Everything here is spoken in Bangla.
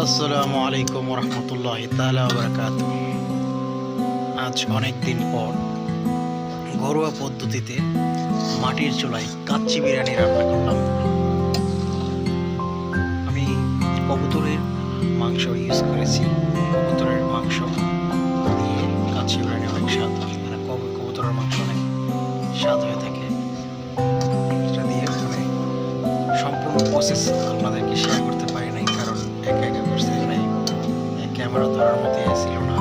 আসসালামু আলাইকুম রহমতুল্লাহ তাআলা ওয়া বারাকাতুহু। আজ অনেক দিন পর ঘরোয়া পদ্ধতিতে মাটির চুলায় কাচ্চি বিরিয়ানি রান্না করলাম। আমি কবুতরের মাংস ইউজ করেছি। কবুতরের মাংস দিয়ে কাচ্চি বিরিয়ানি অনেক স্বাদ, মানে কবুতরের মাংস অনেক স্বাদ হয়ে থাকে। এটা দিয়ে মানে সম্পূর্ণ প্রসেস আপনাদেরকে শেয়ার করতে পারি নাই, কারণ একা একা করতে ক্যামেরা ধরার মতো ছিল না।